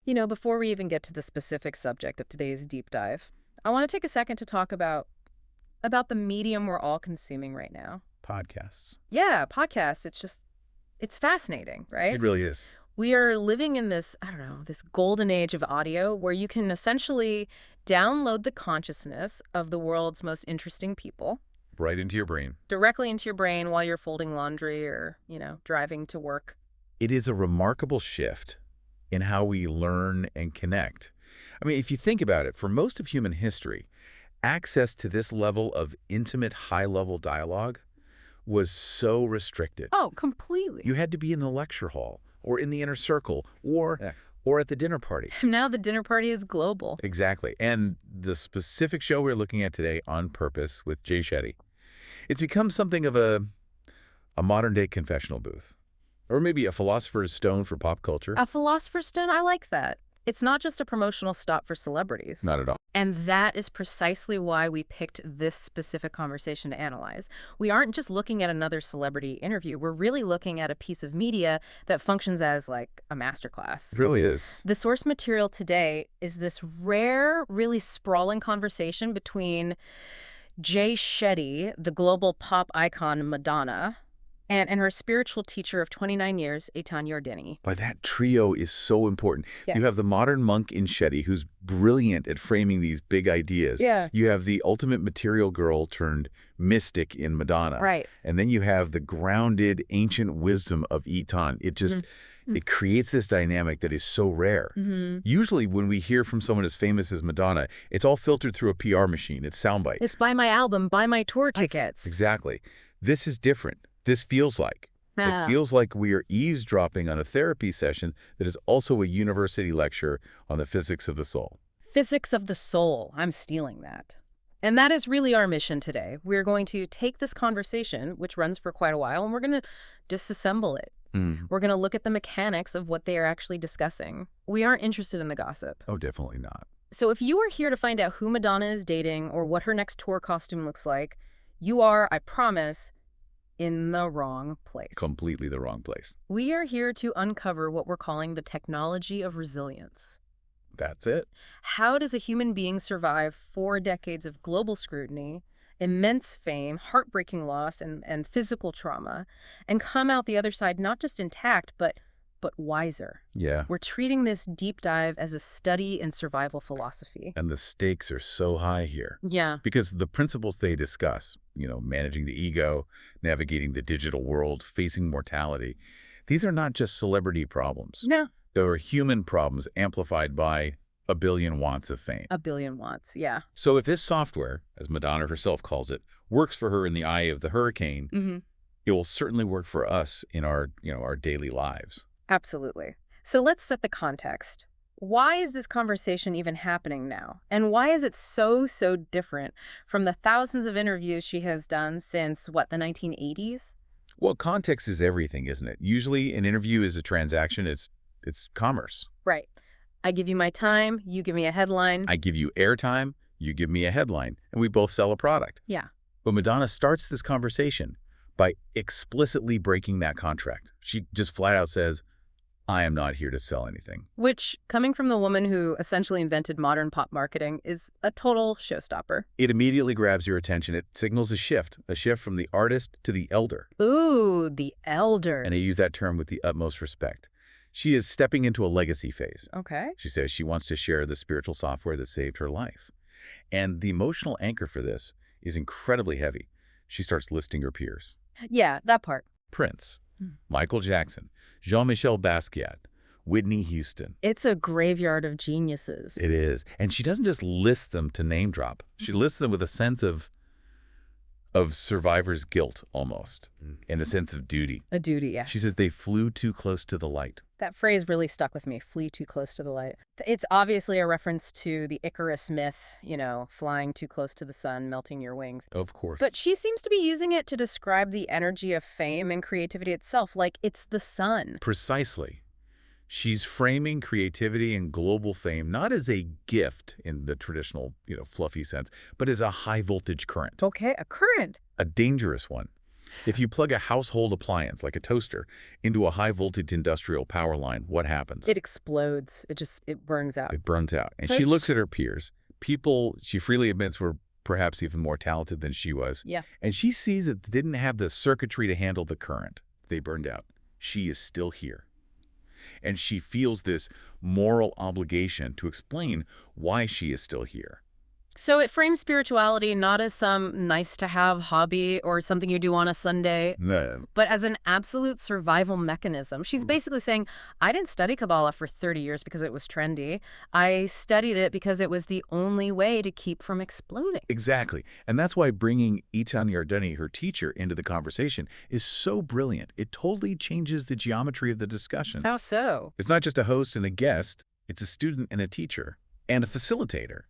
Before we even get to the specific subject of today's deep dive, I want to take a second to talk about the medium we're all consuming right now. Podcasts. Yeah, podcasts. It's fascinating, right? It really is. We are living in this, I don't know, this golden age of audio where you can essentially download the consciousness of the world's most interesting people Right into your brain. directly into your brain while you're folding laundry or, driving to work. It is a remarkable shift in how we learn and connect. I mean, if you think about it, for most of human history, access to this level of intimate, high-level dialogue was so restricted. Oh, completely. You had to be in the lecture hall or in the inner circle or at the dinner party. Now the dinner party is global. Exactly. And the specific show we're looking at today, On Purpose, with Jay Shetty, it's become something of a modern-day confessional booth. Or maybe a philosopher's stone for pop culture. A philosopher's stone? I like that. It's not just a promotional stop for celebrities. Not at all. And that is precisely why we picked this specific conversation to analyze. We aren't just looking at another celebrity interview. We're really looking at a piece of media that functions as like a masterclass. It really is. The source material today is this rare, really sprawling conversation between Jay Shetty, the global pop icon Madonna, and her spiritual teacher of 29 years, Eitan Yardeni. But that trio is so important. Yeah. You have the modern monk in Shetty, who's brilliant at framing these big ideas. Yeah. You have the ultimate material girl turned mystic in Madonna. Right. And then you have the grounded ancient wisdom of Eitan. It just, it creates this dynamic that is so rare. Usually when we hear from someone as famous as Madonna, it's all filtered through a PR machine. It's soundbite. It's buy my album, buy my tour tickets. Exactly. This is different. This feels like. Ah. It feels like we are eavesdropping on a therapy session that is also a university lecture on the physics of the soul. Physics of the soul. I'm stealing that. And that is really our mission today. We're going to take this conversation, which runs for quite a while, and we're going to disassemble it. We're going to look at the mechanics of what they are actually discussing. We aren't interested in the gossip. Oh, definitely not. So if you are here to find out who Madonna is dating or what her next tour costume looks like, you are, I promise, in the wrong place. Completely the wrong place. We are here to uncover what we're calling the technology of resilience. That's it. How does a human being survive 4 decades of global scrutiny, immense fame, heartbreaking loss, and physical trauma, and come out the other side not just intact, but wiser? Yeah. We're treating this deep dive as a study in survival philosophy. And the stakes are so high here. Yeah. Because the principles they discuss, managing the ego, navigating the digital world, facing mortality, these are not just celebrity problems. No. They are human problems amplified by a billion watts of fame. A billion watts, yeah. So if this software, as Madonna herself calls it, works for her in the eye of the hurricane, it will certainly work for us in our daily lives. Absolutely. So let's set the context. Why is this conversation even happening now? And why is it so different from the thousands of interviews she has done since, the 1980s? Well, context is everything, isn't it? Usually an interview is a transaction. It's commerce. Right. I give you my time, you give me a headline. I give you airtime, you give me a headline, and we both sell a product. Yeah. But Madonna starts this conversation by explicitly breaking that contract. She just flat out says, I am not here to sell anything. Which, coming from the woman who essentially invented modern pop marketing, is a total showstopper. It immediately grabs your attention. It signals a shift from the artist to the elder. Ooh, the elder. And I use that term with the utmost respect. She is stepping into a legacy phase. Okay. She says she wants to share the spiritual software that saved her life. And the emotional anchor for this is incredibly heavy. She starts listing her peers. Yeah, that part. Prince, Michael Jackson, Jean-Michel Basquiat, Whitney Houston. It's a graveyard of geniuses. It is. And she doesn't just list them to name drop. She lists them with a sense of survivor's guilt, almost, and a sense of duty. A duty, yeah. She says they flew too close to the light. That phrase really stuck with me, flee too close to the light. It's obviously a reference to the Icarus myth, flying too close to the sun, melting your wings. Of course. But she seems to be using it to describe the energy of fame and creativity itself, like it's the sun. Precisely. She's framing creativity and global fame not as a gift in the traditional, fluffy sense, but as a high-voltage current. Okay, a current. A dangerous one. If you plug a household appliance, like a toaster, into a high-voltage industrial power line, what happens? It explodes. It burns out. It burns out. And she looks at her peers, people she freely admits were perhaps even more talented than she was. Yeah. And she sees that they didn't have the circuitry to handle the current. They burned out. She is still here. And she feels this moral obligation to explain why she is still here. So it frames spirituality not as some nice-to-have hobby or something you do on a Sunday, No. but as an absolute survival mechanism. She's basically saying, I didn't study Kabbalah for 30 years because it was trendy. I studied it because it was the only way to keep from exploding. Exactly. And that's why bringing Eitan Yardeni, her teacher, into the conversation is so brilliant. It totally changes the geometry of the discussion. How so? It's not just a host and a guest. It's a student and a teacher and a facilitator.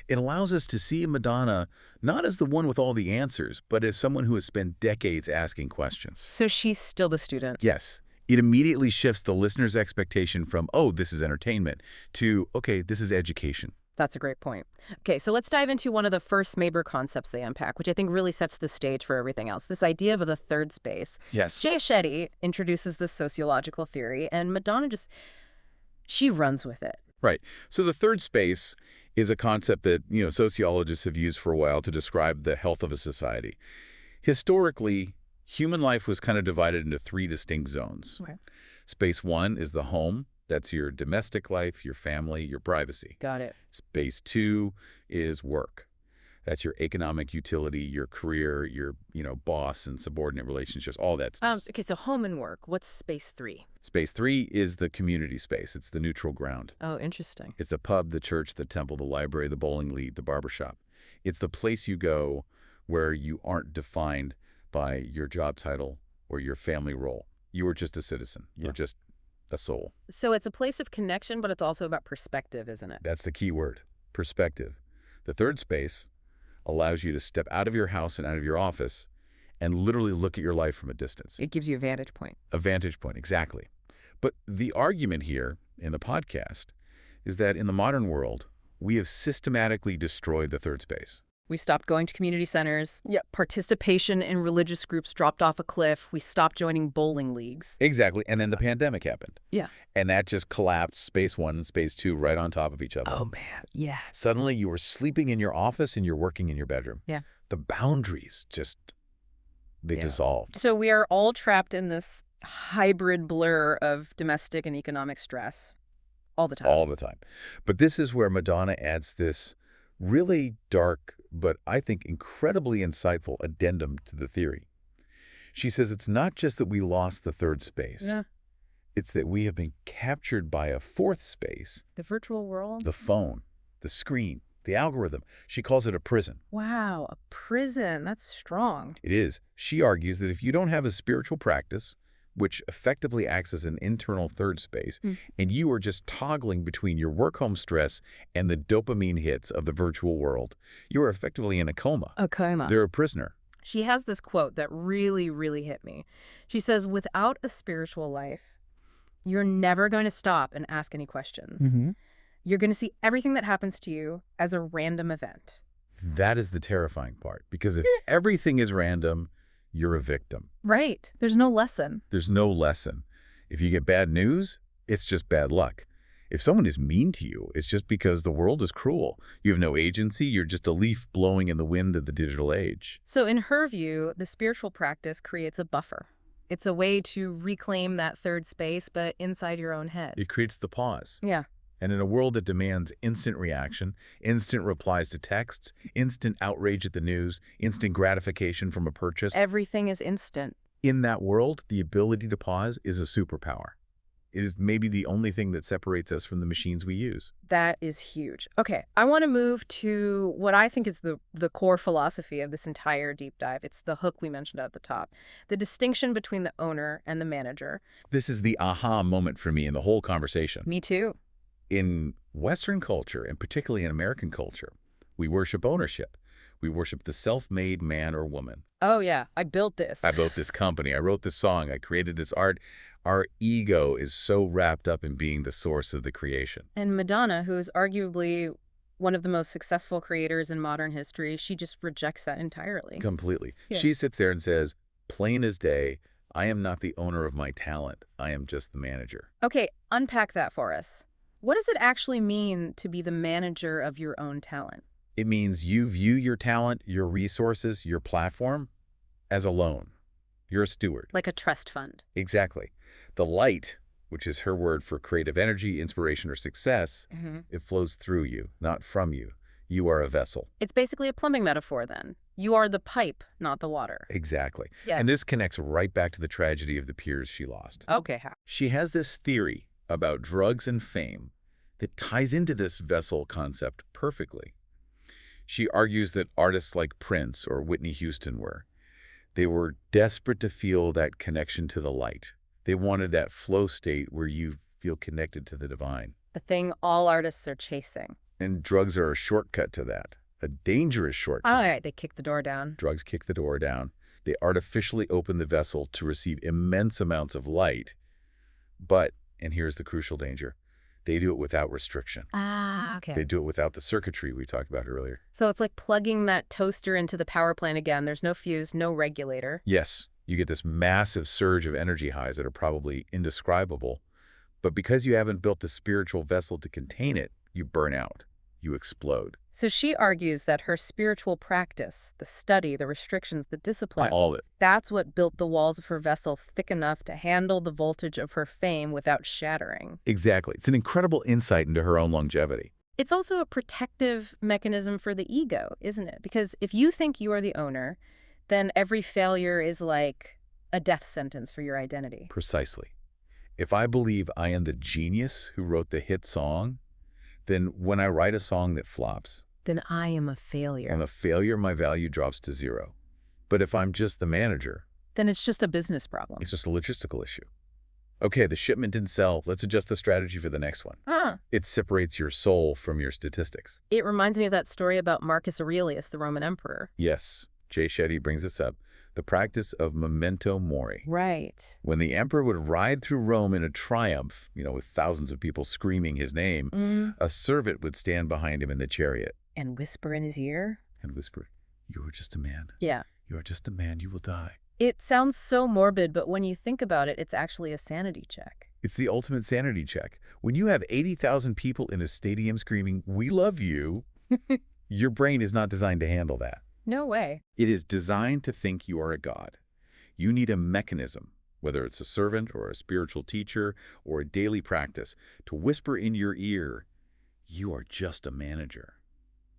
It allows us to see Madonna not as the one with all the answers, but as someone who has spent decades asking questions. So she's still the student. Yes. It immediately shifts the listener's expectation from, oh, this is entertainment, to, okay, this is education. That's a great point. Okay, so let's dive into one of the first major concepts they unpack, which I think really sets the stage for everything else, this idea of the third space. Yes. Jay Shetty introduces this sociological theory, and Madonna she runs with it. Right. So the third space is a concept that, sociologists have used for a while to describe the health of a society. Historically, human life was kind of divided into three distinct zones. Okay. Space one is the home. That's your domestic life, your family, your privacy. Got it. Space two is work. That's your economic utility, your career, your, boss and subordinate relationships, all that stuff. Okay, so home and work. What's space three? Space three is the community space. It's the neutral ground. Oh, interesting. It's the pub, the church, the temple, the library, the bowling league, the barbershop. It's the place you go where you aren't defined by your job title or your family role. You are just a citizen. You're just a soul. So it's a place of connection, but it's also about perspective, isn't it? That's the key word, perspective. The third space allows you to step out of your house and out of your office and literally look at your life from a distance. It gives you a vantage point. A vantage point, exactly. But the argument here in the podcast is that in the modern world, we have systematically destroyed the third space. We stopped going to community centers. Yep. Participation in religious groups dropped off a cliff. We stopped joining bowling leagues. Exactly. And then the pandemic happened. Yeah. And that just collapsed space one and space two right on top of each other. Oh, man. Yeah. Suddenly you were sleeping in your office and you're working in your bedroom. Yeah. The boundaries they dissolved. So we are all trapped in this hybrid blur of domestic and economic stress all the time. All the time. But this is where Madonna adds this really dark, but I think incredibly insightful addendum to the theory. She says it's not just that we lost the third space. Yeah. It's that we have been captured by a fourth space. The virtual world? The phone, the screen, the algorithm. She calls it a prison. Wow, a prison. That's strong. It is. She argues that if you don't have a spiritual practice, which effectively acts as an internal third space, and you are just toggling between your work-home stress and the dopamine hits of the virtual world, you are effectively in a coma. A coma. They're a prisoner. She has this quote that really, really hit me. She says, without a spiritual life, you're never going to stop and ask any questions. You're going to see everything that happens to you as a random event. That is the terrifying part, because if everything is random, you're a victim. Right. There's no lesson. There's no lesson. If you get bad news, it's just bad luck. If someone is mean to you, it's just because the world is cruel. You have no agency. You're just a leaf blowing in the wind of the digital age. So in her view, the spiritual practice creates a buffer. It's a way to reclaim that third space, but inside your own head. It creates the pause. Yeah. And in a world that demands instant reaction, instant replies to texts, instant outrage at the news, instant gratification from a purchase, Everything is instant. in that world, the ability to pause is a superpower. It is maybe the only thing that separates us from the machines we use. That is huge. Okay, I want to move to what I think is the core philosophy of this entire deep dive. It's the hook we mentioned at the top. The distinction between the owner and the manager. This is the aha moment for me in the whole conversation. Me too. In Western culture, and particularly in American culture, we worship ownership. We worship the self-made man or woman. Oh, yeah, I built this. I built this company. I wrote this song. I created this art. Our ego is so wrapped up in being the source of the creation. And Madonna, who is arguably one of the most successful creators in modern history, she just rejects that entirely. Completely. Yeah. She sits there and says, Plain as day, I am not the owner of my talent. I am just the manager. Okay, unpack that for us. What does it actually mean to be the manager of your own talent? It means you view your talent, your resources, your platform as a loan. You're a steward. Like a trust fund. Exactly. The light, which is her word for creative energy, inspiration, or success, it flows through you, not from you. You are a vessel. It's basically a plumbing metaphor then. You are the pipe, not the water. Exactly. Yeah. And this connects right back to the tragedy of the peers she lost. Okay, how? She has this theory about drugs and fame that ties into this vessel concept perfectly. She argues that artists like Prince or Whitney Houston they were desperate to feel that connection to the light. They wanted that flow state where you feel connected to the divine. The thing all artists are chasing. And drugs are a shortcut to that, a dangerous shortcut. All right, they kick the door down. Drugs kick the door down. They artificially open the vessel to receive immense amounts of light. But, and here's the crucial danger, they do it without restriction. Ah, okay. They do it without the circuitry we talked about earlier. So it's like plugging that toaster into the power plant again. There's no fuse, no regulator. Yes, you get this massive surge of energy highs that are probably indescribable. But because you haven't built the spiritual vessel to contain it, you burn out. You explode. So she argues that her spiritual practice, the study, the restrictions, the discipline, All of it. that's what built the walls of her vessel thick enough to handle the voltage of her fame without shattering. Exactly. It's an incredible insight into her own longevity. It's also a protective mechanism for the ego, isn't it? Because if you think you are the owner, then every failure is like a death sentence for your identity. Precisely. If I believe I am the genius who wrote the hit song, then when I write a song that flops, Then I am a failure. I'm a failure, my value drops to zero. But if I'm just the manager, Then it's just a business problem. it's just a logistical issue. Okay, the shipment didn't sell. Let's adjust the strategy for the next one. It separates your soul from your statistics. It reminds me of that story about Marcus Aurelius, the Roman emperor. Yes, Jay Shetty brings this up. The practice of memento mori. Right. When the emperor would ride through Rome in a triumph, with thousands of people screaming his name, a servant would stand behind him in the chariot And whisper in his ear? and whisper, "You are just a man. Yeah. You are just a man. You will die." It sounds so morbid, but when you think about it, it's actually a sanity check. It's the ultimate sanity check. When you have 80,000 people in a stadium screaming, "We love you," your brain is not designed to handle that. No way. It is designed to think you are a god. You need a mechanism, whether it's a servant or a spiritual teacher or a daily practice, to whisper in your ear, "You are just a manager.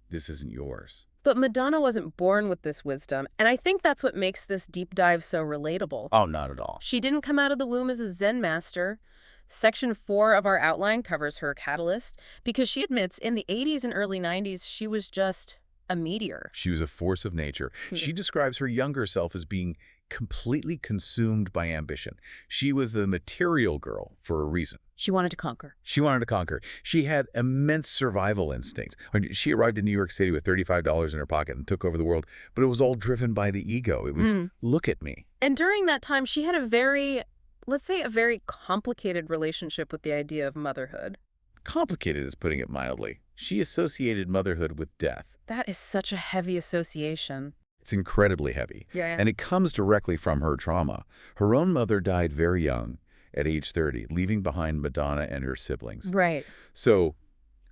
This isn't yours." But Madonna wasn't born with this wisdom, and I think that's what makes this deep dive so relatable. Oh, not at all. She didn't come out of the womb as a Zen master. Section 4 of our outline covers her catalyst, because she admits in the 80s and early 90s, she was just a meteor. She was a force of nature. She describes her younger self as being completely consumed by ambition. She was the material girl for a reason. She wanted to conquer. She wanted to conquer. She had immense survival instincts. She arrived in New York City with $35 in her pocket and took over the world, but it was all driven by the ego. It was, look at me. And during that time, she had a very, let's say, a very complicated relationship with the idea of motherhood. Complicated is putting it mildly. She associated motherhood with death. That is such a heavy association. It's incredibly heavy. Yeah. And it comes directly from her trauma. Her own mother died very young, at age 30, leaving behind Madonna and her siblings. Right. So,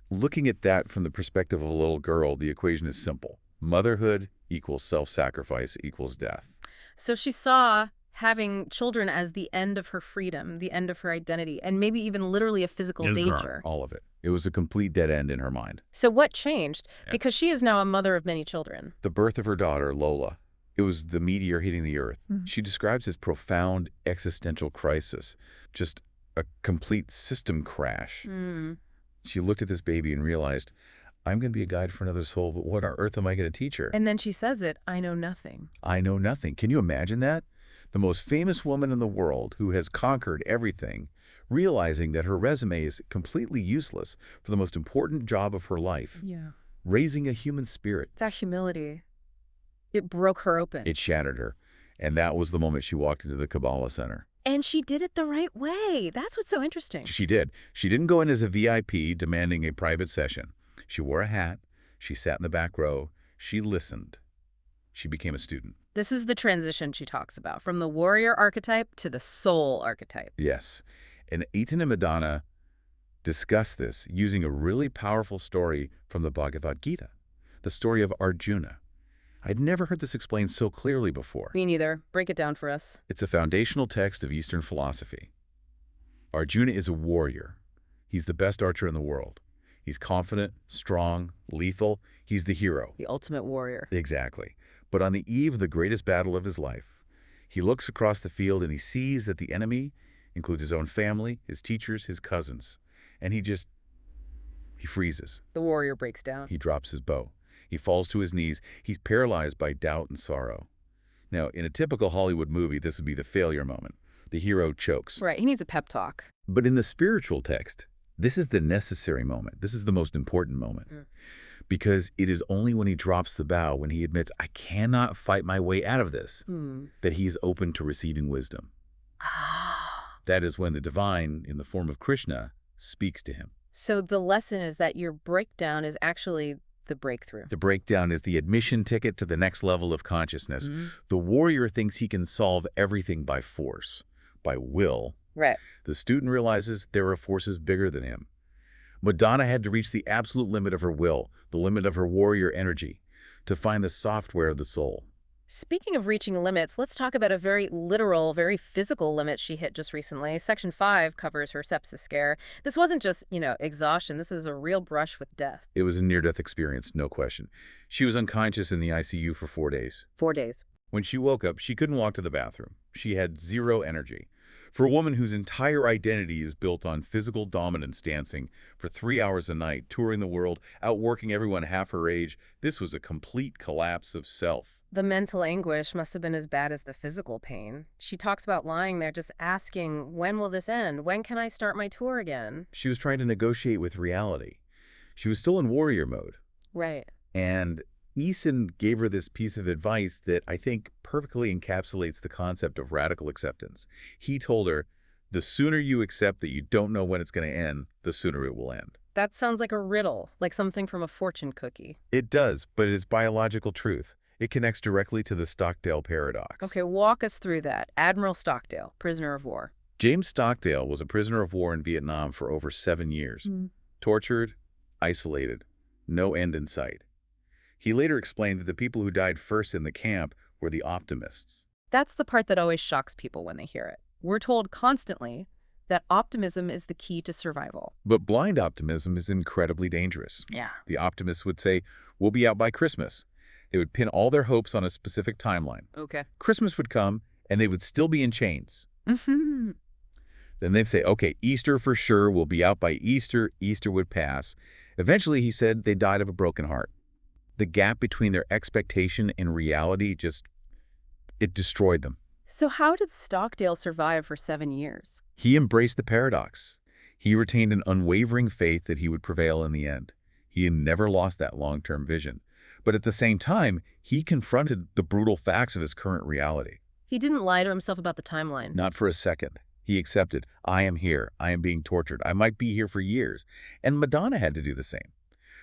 looking at that from the perspective of a little girl, the equation is simple. Motherhood equals self-sacrifice equals death. So she saw having children as the end of her freedom, the end of her identity, and maybe even literally a physical danger. All of it. It was a complete dead end in her mind. So what changed? Because she is now a mother of many children. The birth of her daughter, Lola. It was the meteor hitting the earth. She describes this profound existential crisis, just a complete system crash. She looked at this baby and realized, I'm going to be a guide for another soul, but what on earth am I going to teach her? And then she says it, I know nothing. I know nothing. Can you imagine that? The most famous woman in the world who has conquered everything, realizing that her resume is completely useless for the most important job of her life. Yeah. Raising a human spirit. That humility, it broke her open. It shattered her. And that was the moment she walked into the Kabbalah Center. And she did it the right way. That's what's so interesting. She did. She didn't go in as a VIP demanding a private session. She wore a hat. She sat in the back row. She listened. She became a student. This is the transition she talks about, from the warrior archetype to the soul archetype. Yes. And Eaton and Madonna discuss this using a really powerful story from the Bhagavad Gita, the story of Arjuna. I'd never heard this explained so clearly before. Me neither. Break it down for us. It's a foundational text of Eastern philosophy. Arjuna is a warrior. He's the best archer in the world. He's confident, strong, lethal. He's the hero. The ultimate warrior. Exactly. But on the eve of the greatest battle of his life, he looks across the field and he sees that the enemy includes his own family, his teachers, his cousins. And he freezes. The warrior breaks down. He drops his bow. He falls to his knees. He's paralyzed by doubt and sorrow. Now, in a typical Hollywood movie, this would be the failure moment. The hero chokes. Right, he needs a pep talk. But in the spiritual text, this is the necessary moment. This is the most important moment. Because it is only when he drops the bow, when he admits, I cannot fight my way out of this, that he's open to receiving wisdom. That is when the divine, in the form of Krishna, speaks to him. So the lesson is that your breakdown is actually the breakthrough. The breakdown is the admission ticket to the next level of consciousness. The warrior thinks he can solve everything by force, by will. Right. The student realizes there are forces bigger than him. Madonna had to reach the absolute limit of her will, the limit of her warrior energy, to find the software of the soul. Speaking of reaching limits, let's talk about a very literal, very physical limit she hit just recently. Section 5 covers her sepsis scare. This wasn't just, exhaustion. This is a real brush with death. It was a near-death experience, no question. She was unconscious in the ICU for 4 days. 4 days. When she woke up, she couldn't walk to the bathroom. She had zero energy. For a woman whose entire identity is built on physical dominance dancing for 3 hours a night, touring the world, outworking everyone half her age, this was a complete collapse of self. The mental anguish must have been as bad as the physical pain. She talks about lying there just asking, when will this end? When can I start my tour again? She was trying to negotiate with reality. She was still in warrior mode. Right. And Eason gave her this piece of advice that I think perfectly encapsulates the concept of radical acceptance. He told her, the sooner you accept that you don't know when it's going to end, the sooner it will end. That sounds like a riddle, like something from a fortune cookie. It does, but it is biological truth. It connects directly to the Stockdale paradox. Okay, walk us through that. Admiral Stockdale, prisoner of war. James Stockdale was a prisoner of war in Vietnam for over 7 years. Tortured, isolated, no end in sight. He later explained that the people who died first in the camp were the optimists. That's the part that always shocks people when they hear it. We're told constantly that optimism is the key to survival. But blind optimism is incredibly dangerous. Yeah. The optimists would say, we'll be out by Christmas. They would pin all their hopes on a specific timeline. Okay. Christmas would come, and they would still be in chains. Mm-hmm. Then they'd say, okay, Easter for sure, we'll be out by Easter. Easter would pass. Eventually, he said, they died of a broken heart. The gap between their expectation and reality it destroyed them. So how did Stockdale survive for 7 years? He embraced the paradox. He retained an unwavering faith that he would prevail in the end. He had never lost that long-term vision. But at the same time, he confronted the brutal facts of his current reality. He didn't lie to himself about the timeline. Not for a second. He accepted, I am here. I am being tortured. I might be here for years. And Madonna had to do the same.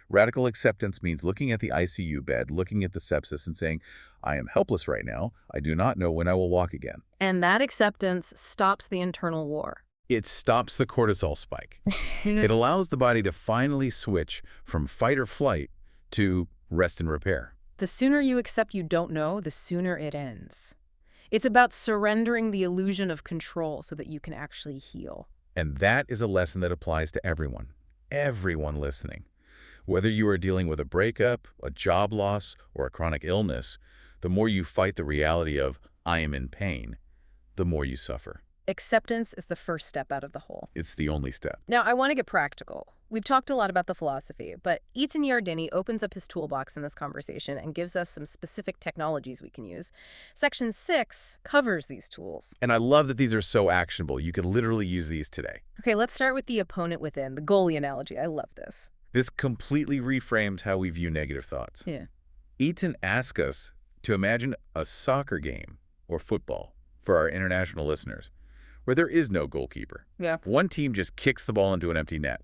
Radical acceptance means looking at the ICU bed, looking at the sepsis and saying, I am helpless right now. I do not know when I will walk again. And that acceptance stops the internal war. It stops the cortisol spike. It allows the body to finally switch from fight or flight to rest and repair. The sooner you accept you don't know, the sooner it ends. It's about surrendering the illusion of control so that you can actually heal. And that is a lesson that applies to everyone listening. Whether you are dealing with a breakup, a job loss, or a chronic illness, the more you fight the reality of, I am in pain, the more you suffer. Acceptance is the first step out of the hole. It's the only step. Now, I want to get practical. We've talked a lot about the philosophy, but Eaton Yardeni opens up his toolbox in this conversation and gives us some specific technologies we can use. Section 6 covers these tools. And I love that these are so actionable. You could literally use these today. Okay, let's start with the opponent within, the goalie analogy. I love this. This completely reframes how we view negative thoughts. Yeah. Eaton asks us to imagine a soccer game or football for our international listeners where there is no goalkeeper. Yeah. One team just kicks the ball into an empty net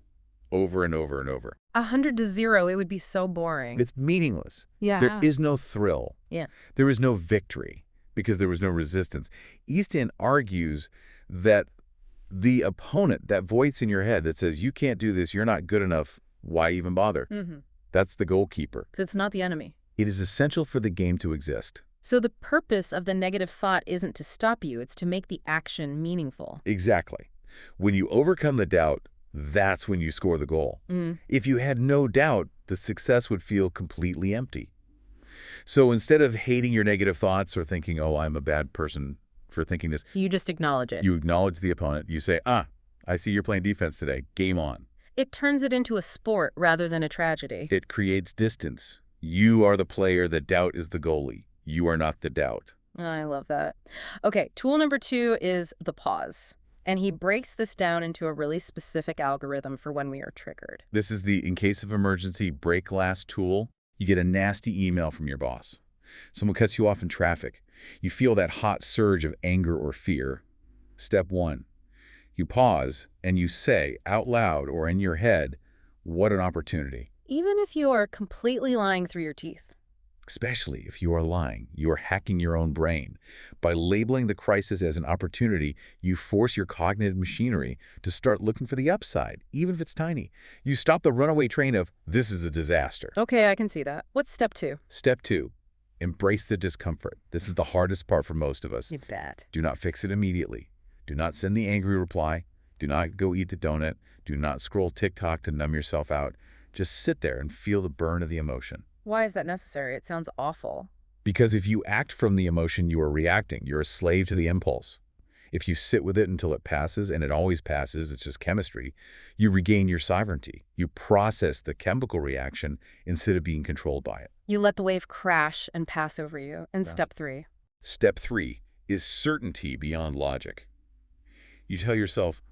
over and over and over. 100 to 0, it would be so boring. It's meaningless. Yeah. There is no thrill. Yeah. There is no victory because there was no resistance. Easton argues that the opponent, that voice in your head that says, you can't do this, you're not good enough, why even bother? That's the goalkeeper. So it's not the enemy. It is essential for the game to exist. So the purpose of the negative thought isn't to stop you, it's to make the action meaningful. Exactly. When you overcome the doubt, that's when you score the goal. If you had no doubt, the success would feel completely empty. So instead of hating your negative thoughts or thinking, oh, I'm a bad person for thinking this, You just acknowledge it. you acknowledge the opponent. You say, I see you're playing defense today. Game on. It turns it into a sport rather than a tragedy. It creates distance. You are the player. The doubt is the goalie. You are not the doubt. I love that. Okay, tool number 2 is the pause. And he breaks this down into a really specific algorithm for when we are triggered. This is the in case of emergency break glass tool. You get a nasty email from your boss. Someone cuts you off in traffic. You feel that hot surge of anger or fear. Step 1. You pause and you say out loud or in your head, what an opportunity. Even if you are completely lying through your teeth. Especially if you are lying, you are hacking your own brain. By labeling the crisis as an opportunity, you force your cognitive machinery to start looking for the upside, even if it's tiny. You stop the runaway train of, this is a disaster. Okay, I can see that. What's step 2? Step 2, embrace the discomfort. This is the hardest part for most of us. You bet. Do not fix it immediately. Do not send the angry reply. Do not go eat the donut. Do not scroll TikTok to numb yourself out. Just sit there and feel the burn of the emotion. Why is that necessary? It sounds awful. Because if you act from the emotion, you are reacting. You're a slave to the impulse. If you sit with it until it passes, and it always passes, it's just chemistry, you regain your sovereignty. You process the chemical reaction instead of being controlled by it. You let the wave crash and pass over you. And step 3. Step 3 is certainty beyond logic. You tell yourself,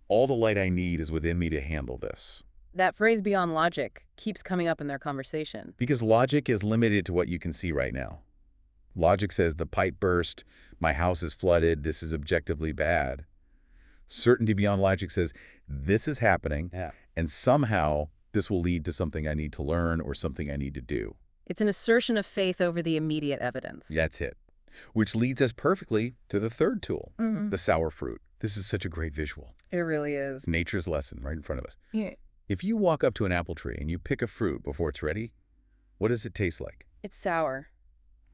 all the light I need is within me to handle this. That phrase beyond logic keeps coming up in their conversation. Because logic is limited to what you can see right now. Logic says the pipe burst, my house is flooded, this is objectively bad. Certainty beyond logic says this is happening, and somehow this will lead to something I need to learn or something I need to do. It's an assertion of faith over the immediate evidence. That's it. Which leads us perfectly to the third tool, the sour fruit. This is such a great visual. It really is. Nature's lesson right in front of us. Yeah. If you walk up to an apple tree and you pick a fruit before it's ready, what does it taste like? It's sour,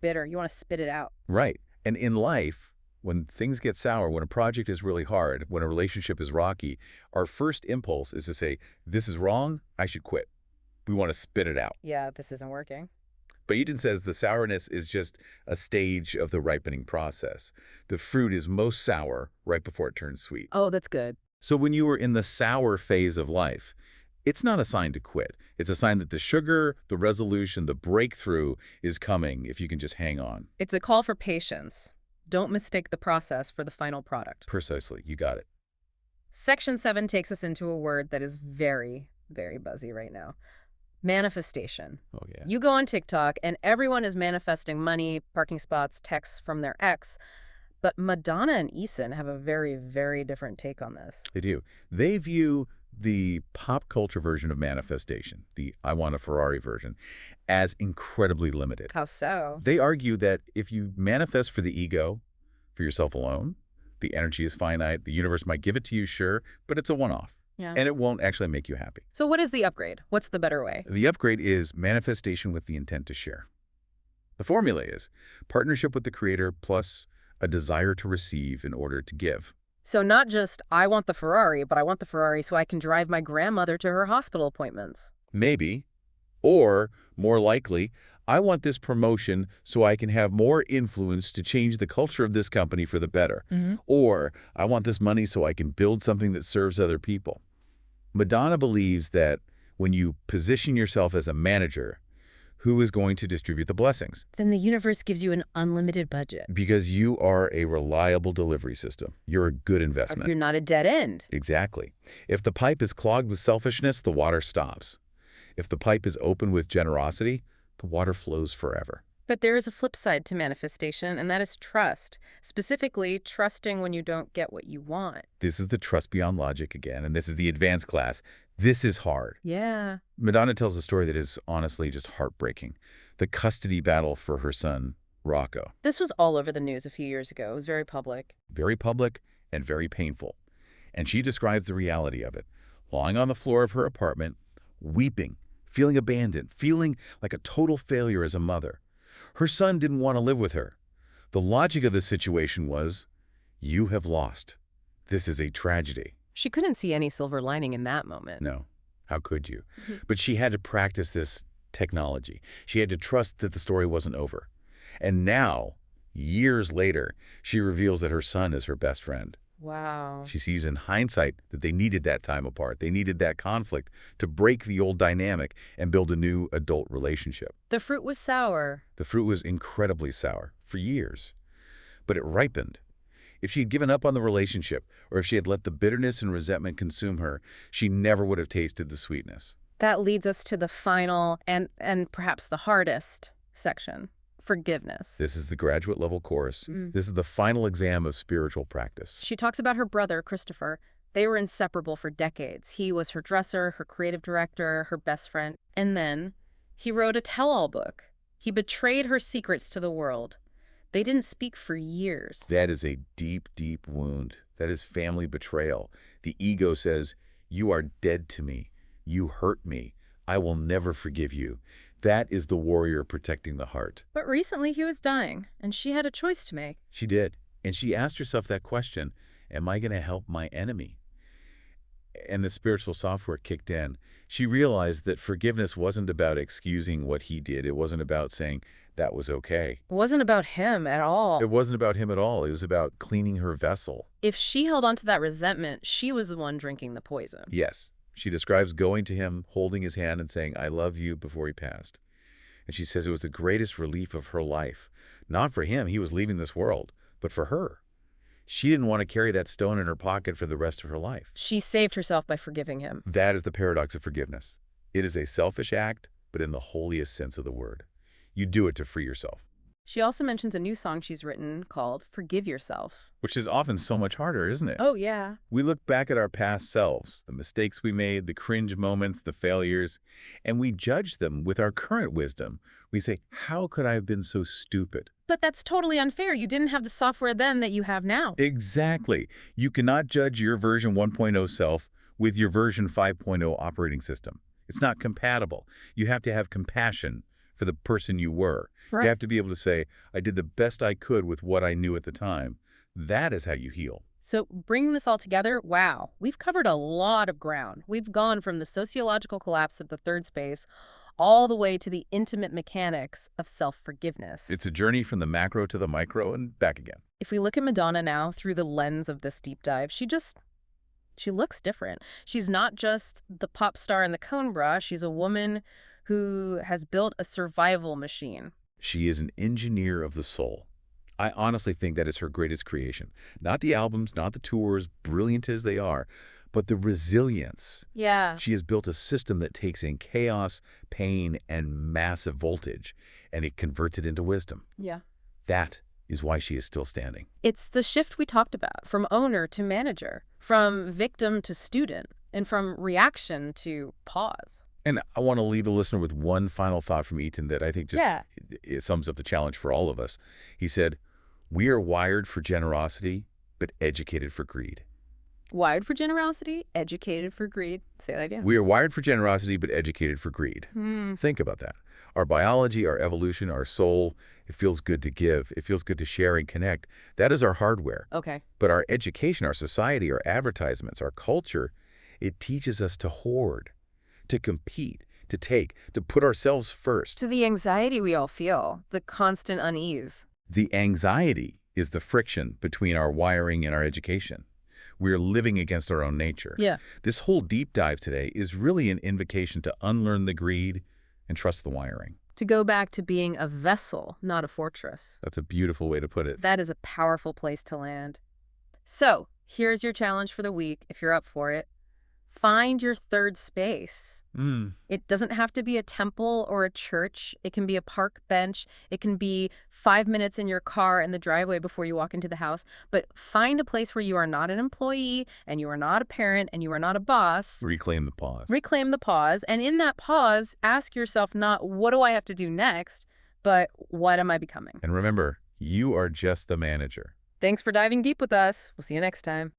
bitter. You want to spit it out. Right. And in life, when things get sour, when a project is really hard, when a relationship is rocky, our first impulse is to say, this is wrong, I should quit. We want to spit it out. Yeah, this isn't working. But Eden says the sourness is just a stage of the ripening process. The fruit is most sour right before it turns sweet. Oh, that's good. So when you are in the sour phase of life, it's not a sign to quit. It's a sign that the sugar, the resolution, the breakthrough is coming if you can just hang on. It's a call for patience. Don't mistake the process for the final product. Precisely. You got it. Section 7 takes us into a word that is very, very buzzy right now. Manifestation. Oh, yeah. You go on TikTok and everyone is manifesting money, parking spots, texts from their ex. But Madonna and Eason have a very, very different take on this. They do. They view the pop culture version of manifestation, the I want a Ferrari version, as incredibly limited. How so? They argue that if you manifest for the ego, for yourself alone, the energy is finite, the universe might give it to you, sure, but it's a one-off. Yeah. And it won't actually make you happy. So what is the upgrade? What's the better way? The upgrade is manifestation with the intent to share. The formula is partnership with the creator plus a desire to receive in order to give. So not just, I want the Ferrari, but I want the Ferrari so I can drive my grandmother to her hospital appointments. Maybe. Or, more likely, I want this promotion so I can have more influence to change the culture of this company for the better. Or, I want this money so I can build something that serves other people. Madonna believes that when you position yourself as a manager, who is going to distribute the blessings? Then the universe gives you an unlimited budget. Because you are a reliable delivery system. You're a good investment. You're not a dead end. Exactly. If the pipe is clogged with selfishness, the water stops. If the pipe is open with generosity, the water flows forever. But there is a flip side to manifestation, and that is trust. Specifically, trusting when you don't get what you want. This is the trust beyond logic again, and this is the advanced class. This is hard. Yeah. Madonna tells a story that is honestly just heartbreaking. The custody battle for her son, Rocco. This was all over the news a few years ago. It was very public. Very public and very painful. And she describes the reality of it. Lying on the floor of her apartment, weeping, feeling abandoned, feeling like a total failure as a mother. Her son didn't want to live with her. The logic of the situation was, you have lost. This is a tragedy. She couldn't see any silver lining in that moment. No. How could you? But she had to practice this technology. She had to trust that the story wasn't over. And now, years later, she reveals that her son is her best friend. Wow. She sees in hindsight that they needed that time apart. They needed that conflict to break the old dynamic and build a new adult relationship. The fruit was sour. The fruit was incredibly sour for years, but it ripened. If she had given up on the relationship, or if she had let the bitterness and resentment consume her, she never would have tasted the sweetness. That leads us to the final and perhaps the hardest section. Forgiveness. This is the graduate level course. This is the final exam of spiritual practice. She talks about her brother, Christopher. They were inseparable for decades. He was her dresser, her creative director, her best friend. And then he wrote a tell-all book. He betrayed her secrets to the world. They didn't speak for years. That is a deep, deep wound. That is family betrayal. The ego says, you are dead to me. You hurt me. I will never forgive you. That is the warrior protecting the heart. But recently he was dying, and she had a choice to make. She did. And she asked herself that question, am I going to help my enemy? And the spiritual software kicked in. She realized that forgiveness wasn't about excusing what he did. It wasn't about saying that was okay. It wasn't about him at all. It wasn't about him at all. It was about cleaning her vessel. If she held on to that resentment, she was the one drinking the poison. Yes. She describes going to him, holding his hand and saying, I love you, before he passed. And she says it was the greatest relief of her life. Not for him, he was leaving this world, but for her. She didn't want to carry that stone in her pocket for the rest of her life. She saved herself by forgiving him. That is the paradox of forgiveness. It is a selfish act, but in the holiest sense of the word. You do it to free yourself. She also mentions a new song she's written called Forgive Yourself. Which is often so much harder, isn't it? Oh, yeah. We look back at our past selves, the mistakes we made, the cringe moments, the failures, and we judge them with our current wisdom. We say, how could I have been so stupid? But that's totally unfair. You didn't have the software then that you have now. Exactly. You cannot judge your version 1.0 self with your version 5.0 operating system. It's not compatible. You have to have compassion for the person you were. Right. You have to be able to say, I did the best I could with what I knew at the time. That is how you heal. So bringing this all together, wow, we've covered a lot of ground. We've gone from the sociological collapse of the third space all the way to the intimate mechanics of self-forgiveness. It's a journey from the macro to the micro and back again. If we look at Madonna now through the lens of this deep dive, she looks different. She's not just the pop star in the cone bra. She's a woman who has built a survival machine. She is an engineer of the soul. I honestly think that is her greatest creation. Not the albums, not the tours, brilliant as they are, but the resilience. Yeah. She has built a system that takes in chaos, pain, and massive voltage, and it converts it into wisdom. Yeah. That is why she is still standing. It's the shift we talked about, from owner to manager, from victim to student, and from reaction to pause. And I want to leave the listener with one final thought from Eaton that I think just it sums up the challenge for all of us. He said, we are wired for generosity, but educated for greed. Wired for generosity, educated for greed. Say that again. We are wired for generosity, but educated for greed. Think about that. Our biology, our evolution, our soul, it feels good to give. It feels good to share and connect. That is our hardware. Okay. But our education, our society, our advertisements, our culture, it teaches us to hoard, to compete, to take, to put ourselves first. To the anxiety we all feel, the constant unease. The anxiety is the friction between our wiring and our education. We're living against our own nature. Yeah. This whole deep dive today is really an invocation to unlearn the greed and trust the wiring. To go back to being a vessel, not a fortress. That's a beautiful way to put it. That is a powerful place to land. So, here's your challenge for the week, if you're up for it. find your third space. Mm. It doesn't have to be a temple or a church. It can be a park bench. It can be 5 minutes in your car in the driveway before you walk into the house. But find a place where you are not an employee and you are not a parent and you are not a boss. Reclaim the pause. Reclaim the pause. And in that pause, ask yourself not what do I have to do next, but what am I becoming? And remember, you are just the manager. Thanks for diving deep with us. We'll see you next time.